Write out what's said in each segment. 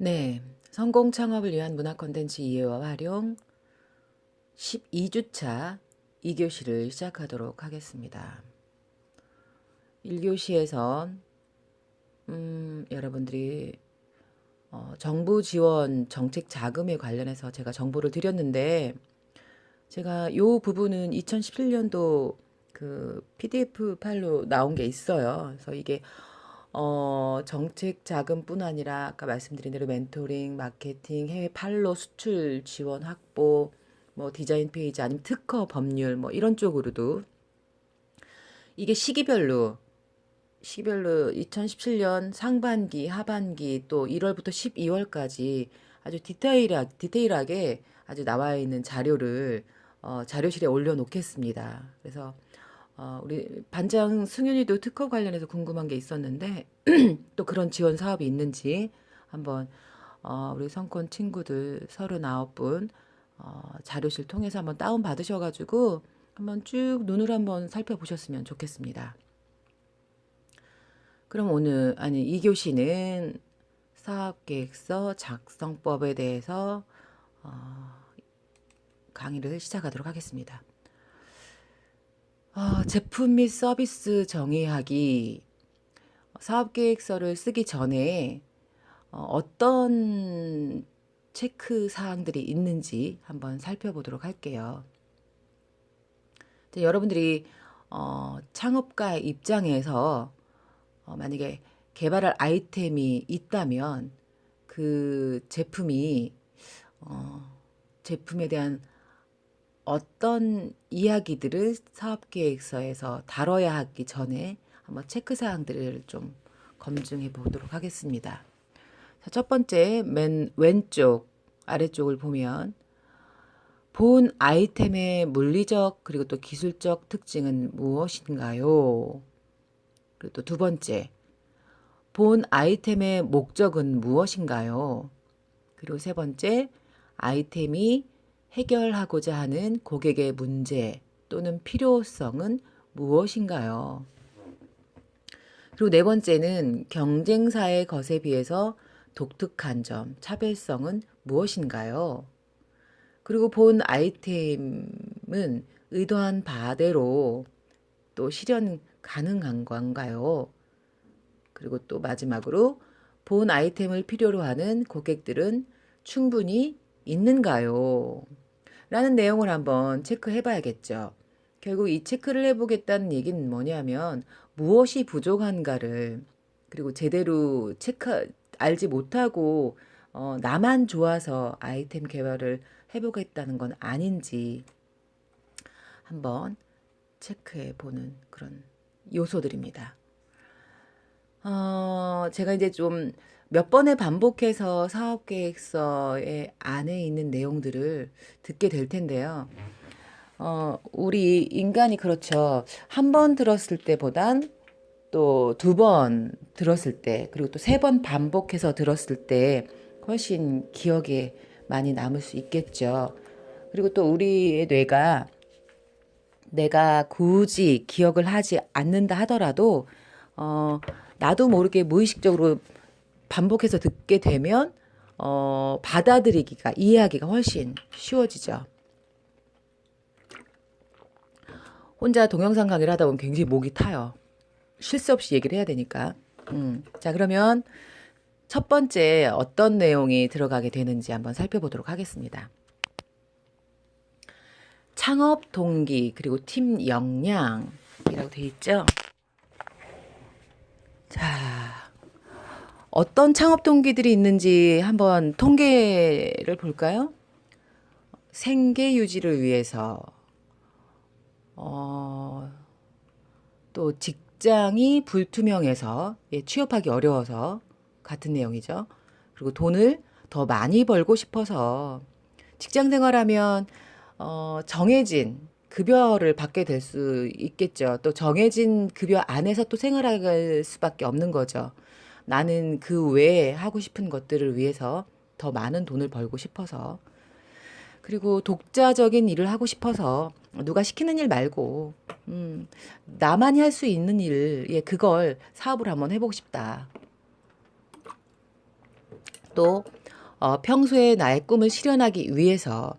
네, 성공 창업을 위한 문화 콘텐츠 이해와 활용 12주차 2교시를 시작하도록 하겠습니다. 1교시에서 여러분들이 정부 지원 정책 자금에 관련해서 제가 정보를 드렸는데, 제가 이 부분은 2017년도 그 PDF 파일로 나온 게 있어요. 그래서 이게 정책 자금뿐 아니라 아까 말씀드린 대로 멘토링, 마케팅, 해외 판로 수출 지원 확보, 뭐 디자인 페이지 아니면 특허 법률 뭐 이런 쪽으로도 이게 시기별로 2017년 상반기, 하반기 또 1월부터 12월까지 아주 디테일하게 아주 나와 있는 자료를 자료실에 올려놓겠습니다. 그래서 우리 반장 승윤이도 특허 관련해서 궁금한 게 있었는데 또 그런 지원 사업이 있는지 한번 우리 성권 친구들 39분 자료실 통해서 한번 다운 받으셔가지고 한번 쭉 눈으로 한번 살펴보셨으면 좋겠습니다. 그럼 오늘 2교시는 사업계획서 작성법에 대해서 강의를 시작하도록 하겠습니다. 제품 및 서비스 정의하기. 사업계획서를 쓰기 전에 어떤 체크 사항들이 있는지 한번 살펴보도록 할게요. 여러분들이 창업가 입장에서 만약에 개발할 아이템이 있다면 그 제품에 대한 어떤 이야기들을 사업계획서에서 다뤄야 하기 전에 한번 체크사항들을 좀 검증해 보도록 하겠습니다. 자, 첫 번째 맨 왼쪽 아래쪽을 보면 본 아이템의 물리적 그리고 또 기술적 특징은 무엇인가요? 그리고 또 두 번째, 본 아이템의 목적은 무엇인가요? 그리고 세 번째, 아이템이 해결하고자 하는 고객의 문제 또는 필요성은 무엇인가요? 그리고 네 번째는 경쟁사의 것에 비해서 독특한 점, 차별성은 무엇인가요? 그리고 본 아이템은 의도한 바대로 또 실현 가능한 건가요? 그리고 또 마지막으로 본 아이템을 필요로 하는 고객들은 충분히 있는가요? 라는 내용을 한번 체크해 봐야겠죠. 결국 이 체크를 해보겠다는 얘기는 뭐냐면 무엇이 부족한가를, 그리고 제대로 알지 못하고 나만 좋아서 아이템 개발을 해보겠다는 건 아닌지 한번 체크해 보는 그런 요소들입니다. 제가 이제 좀 몇 번에 반복해서 사업계획서의 안에 있는 내용들을 듣게 될 텐데요. 우리 인간이 그렇죠. 한 번 들었을 때보단 또 두 번 들었을 때, 그리고 또 세 번 반복해서 들었을 때 훨씬 기억에 많이 남을 수 있겠죠. 그리고 또 우리의 뇌가 내가 굳이 기억을 하지 않는다 하더라도 나도 모르게 무의식적으로 반복해서 듣게 되면 받아들이기가, 이해하기가 훨씬 쉬워지죠. 혼자 동영상 강의를 하다 보면 굉장히 목이 타요. 쉴 새 없이 얘기를 해야 되니까. 자, 그러면 첫 번째 어떤 내용이 들어가게 되는지 한번 살펴보도록 하겠습니다. 창업 동기 그리고 팀 역량이라고 돼 있죠. 자, 어떤 창업 동기들이 있는지 한번 통계를 볼까요? 생계 유지를 위해서, 또 직장이 불투명해서, 취업하기 어려워서 같은 내용이죠. 그리고 돈을 더 많이 벌고 싶어서, 직장 생활하면 정해진 급여를 받게 될 수 있겠죠. 또 정해진 급여 안에서 또 생활할 수밖에 없는 거죠. 나는 그 외에 하고 싶은 것들을 위해서 더 많은 돈을 벌고 싶어서, 그리고 독자적인 일을 하고 싶어서 누가 시키는 일 말고 나만이 할 수 있는 일, 그걸 사업을 한번 해보고 싶다. 또 평소에 나의 꿈을 실현하기 위해서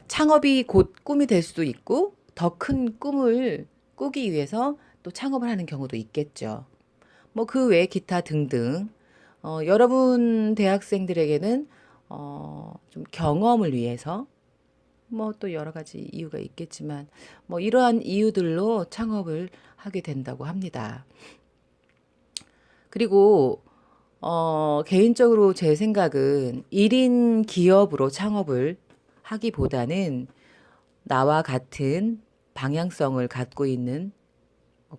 창업이 곧 꿈이 될 수도 있고 더 큰 꿈을 꾸기 위해서 또 창업을 하는 경우도 있겠죠. 뭐 그 외에 기타 등등 여러분 대학생들에게는 좀 경험을 위해서 뭐 또 여러 가지 이유가 있겠지만 뭐 이러한 이유들로 창업을 하게 된다고 합니다. 그리고 개인적으로 제 생각은 1인 기업으로 창업을 하기보다는 나와 같은 방향성을 갖고 있는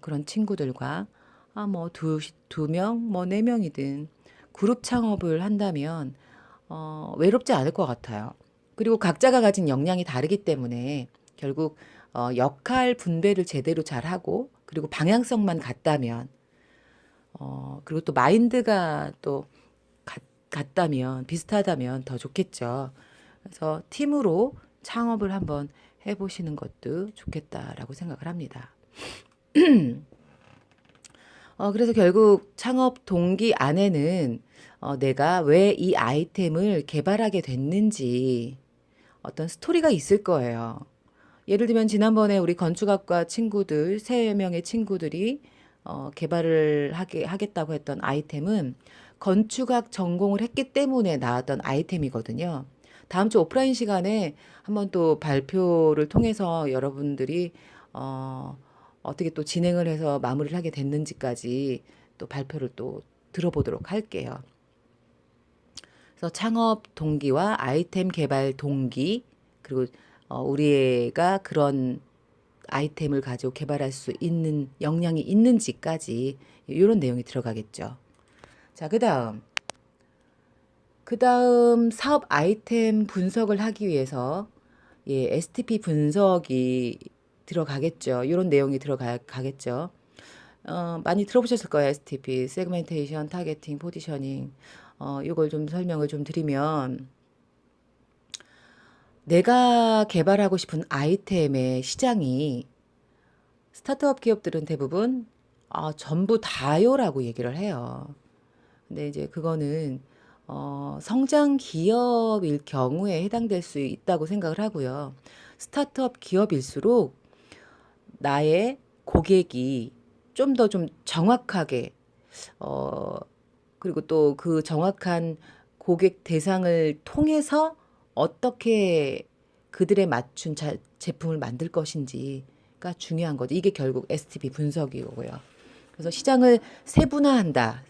그런 친구들과 뭐 두 명, 뭐 네 명이든 그룹 창업을 한다면 외롭지 않을 것 같아요. 그리고 각자가 가진 역량이 다르기 때문에 결국 역할 분배를 제대로 잘하고 그리고 방향성만 같다면 그리고 또 마인드가 또 같다면 비슷하다면 더 좋겠죠. 그래서 팀으로 창업을 한번 해보시는 것도 좋겠다라고 생각을 합니다. 그래서 결국 창업 동기 안에는 내가 왜 이 아이템을 개발하게 됐는지 어떤 스토리가 있을 거예요. 예를 들면 지난번에 우리 건축학과 친구들, 세 명의 친구들이 개발을 하겠다고 했던 아이템은 건축학 전공을 했기 때문에 나왔던 아이템이거든요. 다음 주 오프라인 시간에 한번 또 발표를 통해서 여러분들이 어떻게 또 진행을 해서 마무리를 하게 됐는지까지 또 발표를 또 들어보도록 할게요. 그래서 창업 동기와 아이템 개발 동기, 그리고 우리가 그런 아이템을 가지고 개발할 수 있는 역량이 있는지까지 이런 내용이 들어가겠죠. 자, 그다음 사업 아이템 분석을 하기 위해서 STP 분석이 들어가겠죠. 이런 내용이 들어가겠죠. 많이 들어보셨을 거예요. STP, 세그멘테이션, 타겟팅, 포지셔닝. 이걸 좀 설명을 좀 드리면 내가 개발하고 싶은 아이템의 시장이 스타트업 기업들은 대부분 전부 다요라고 얘기를 해요. 근데 이제 그거는 성장 기업일 경우에 해당될 수 있다고 생각을 하고요. 스타트업 기업일수록 나의 고객이 좀 더 좀 정확하게 그리고 또 그 정확한 고객 대상을 통해서 어떻게 그들에 맞춘 제품을 만들 것인지가 중요한 거죠. 이게 결국 STP 분석이고요. 그래서 시장을 세분화한다.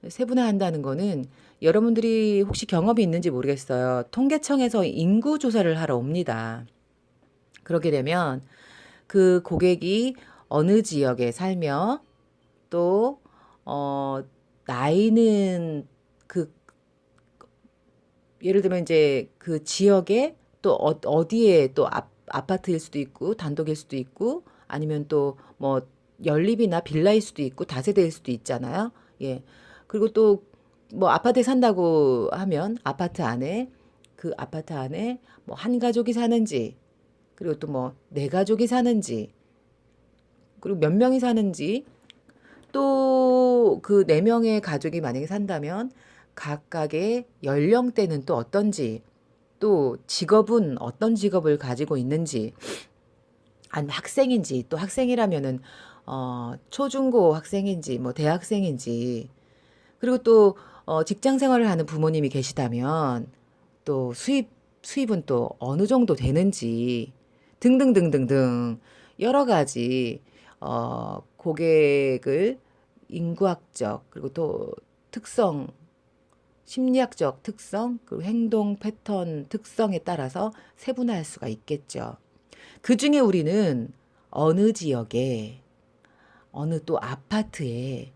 세분화한다는 거는 여러분들이 혹시 경험이 있는지 모르겠어요. 통계청에서 인구 조사를 하러 옵니다. 그러게 되면 그 고객이 어느 지역에 살며 또 나이는 그 예를 들면 이제 그 지역에 또 어디에 또 아파트일 수도 있고 단독일 수도 있고 아니면 또 뭐 연립이나 빌라일 수도 있고 다세대일 수도 있잖아요. 예. 그리고 또 뭐 아파트에 산다고 하면 그 아파트 안에 뭐 한 가족이 사는지 그리고 또 뭐 네 가족이 사는지 그리고 몇 명이 사는지 또 그 네 명의 가족이 만약에 산다면 각각의 연령대는 또 어떤지 또 직업은 어떤 직업을 가지고 있는지 아니면 학생인지 또 학생이라면은 초중고 학생인지 뭐 대학생인지 그리고 또 직장 생활을 하는 부모님이 계시다면 또 수입은 또 어느 정도 되는지 등등등등등 여러 가지 고객을 인구학적 그리고 또 특성 심리학적 특성 그리고 행동 패턴 특성에 따라서 세분화할 수가 있겠죠. 그중에 우리는 어느 지역에 어느 또 아파트에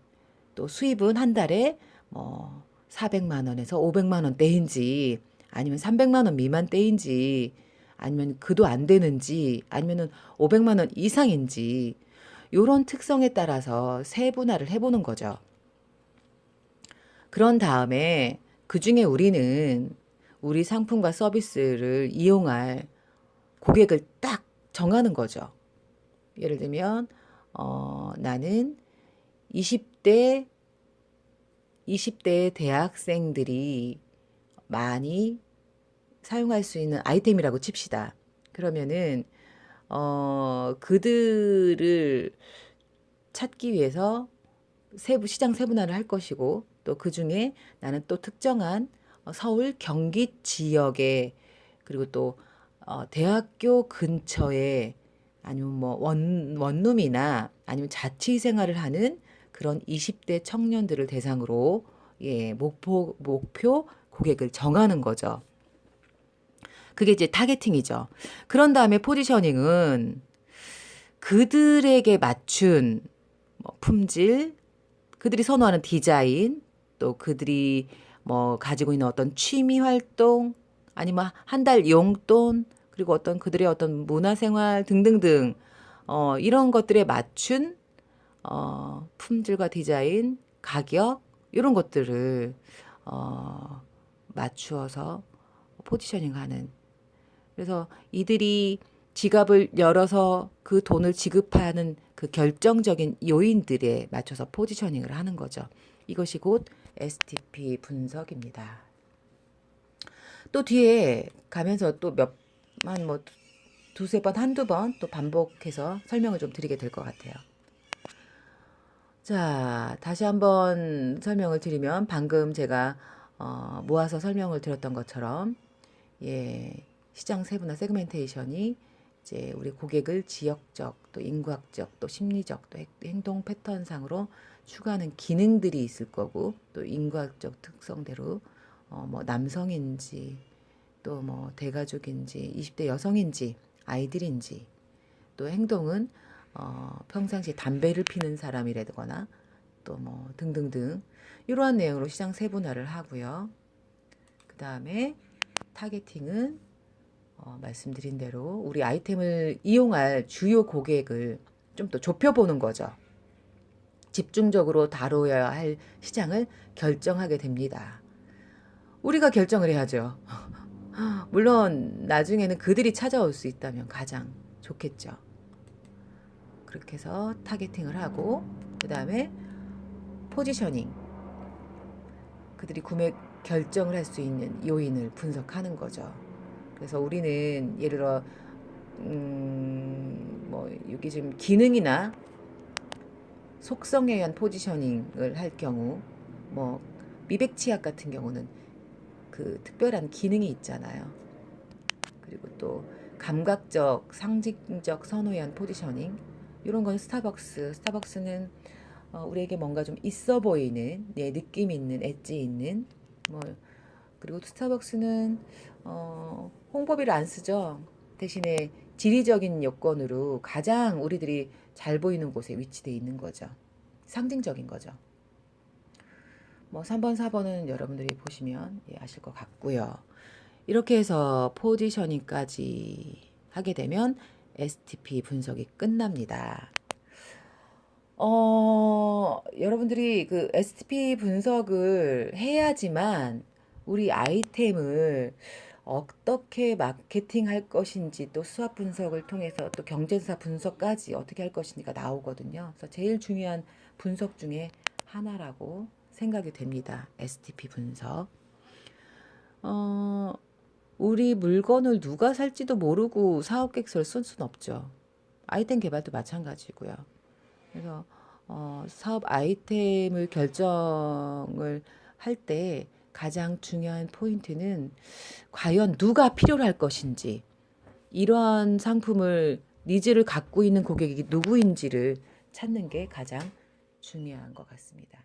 또 수입은 한 달에 뭐 400만 원에서 500만 원대인지 아니면 300만 원 미만대인지 아니면 그도 안 되는지 아니면은 500만 원 이상인지 요런 특성에 따라서 세분화를 해보는 거죠. 그런 다음에 그중에 우리는 우리 상품과 서비스를 이용할 고객을 딱 정하는 거죠. 예를 들면 나는 20대 20대 대학생들이 많이 사용할 수 있는 아이템이라고 칩시다. 그러면은 그들을 찾기 위해서 시장 세분화를 할 것이고, 또 그중에 나는 또 특정한 서울 경기 지역에, 그리고 또 대학교 근처에, 아니면 뭐 원룸이나 아니면 자취 생활을 하는 그런 20대 청년들을 대상으로 목표 고객을 정하는 거죠. 그게 이제 타겟팅이죠. 그런 다음에 포지셔닝은 그들에게 맞춘 뭐 품질, 그들이 선호하는 디자인, 또 그들이 뭐 가지고 있는 어떤 취미 활동, 아니면 한 달 용돈, 그리고 어떤 그들의 어떤 문화생활 등등등, 이런 것들에 맞춘 품질과 디자인, 가격, 이런 것들을 맞추어서 포지셔닝하는. 그래서 이들이 지갑을 열어서 그 돈을 지급하는 그 결정적인 요인들에 맞춰서 포지셔닝을 하는 거죠. 이것이 곧 STP 분석입니다. 또 뒤에 가면서 또 뭐 두세 번, 한두 번 또 반복해서 설명을 좀 드리게 될 것 같아요. 자, 다시 한번 설명을 드리면, 방금 제가 모아서 설명을 드렸던 것처럼, 시장 세분화 세그멘테이션이 이제 우리 고객을 지역적, 또 인구학적, 또 심리적, 또 행동 패턴상으로 추구하는 기능들이 있을 거고, 또 인구학적 특성대로 뭐 남성인지, 또 뭐 대가족인지, 20대 여성인지, 아이들인지, 또 행동은 평상시에 담배를 피는 사람이라거나, 또 뭐 등등등 이러한 내용으로 시장 세분화를 하고요. 그 다음에 타겟팅은 말씀드린 대로 우리 아이템을 이용할 주요 고객을 좀 더 좁혀보는 거죠. 집중적으로 다뤄야 할 시장을 결정하게 됩니다. 우리가 결정을 해야죠. 물론 나중에는 그들이 찾아올 수 있다면 가장 좋겠죠. 그렇게 해서 타겟팅을 하고, 그 다음에 포지셔닝, 그들이 구매 결정을 할 수 있는 요인을 분석하는 거죠. 그래서 우리는 예를 들어 뭐 여기 지금 기능이나 속성에 의한 포지셔닝을 할 경우, 뭐 미백치약 같은 경우는 그 특별한 기능이 있잖아요. 그리고 또 감각적, 상징적 선호에 의한 포지셔닝, 이런 건 스타벅스는 우리에게 뭔가 좀 있어 보이는, 느낌 있는, 엣지 있는, 뭐, 그리고 스타벅스는 홍보비를 안 쓰죠. 대신에 지리적인 요건으로 가장 우리들이 잘 보이는 곳에 위치되어 있는 거죠. 상징적인 거죠. 뭐 3번, 4번은 여러분들이 보시면 아실 것 같고요. 이렇게 해서 포지셔닝까지 하게 되면 STP 분석이 끝납니다. 여러분들이 그 STP 분석을 해야지만 우리 아이템을 어떻게 마케팅할 것인지, 또 수합 분석을 통해서 또 경쟁사 분석까지 어떻게 할 것인지가 나오거든요. 그래서 제일 중요한 분석 중에 하나라고 생각이 됩니다. STP 분석. 우리 물건을 누가 살지도 모르고 사업 계획서를 쓸 수는 없죠. 아이템 개발도 마찬가지고요. 그래서 사업 아이템을 결정을 할 때 가장 중요한 포인트는 과연 누가 필요로 할 것인지, 이러한 상품을 니즈를 갖고 있는 고객이 누구인지를 찾는 게 가장 중요한 것 같습니다.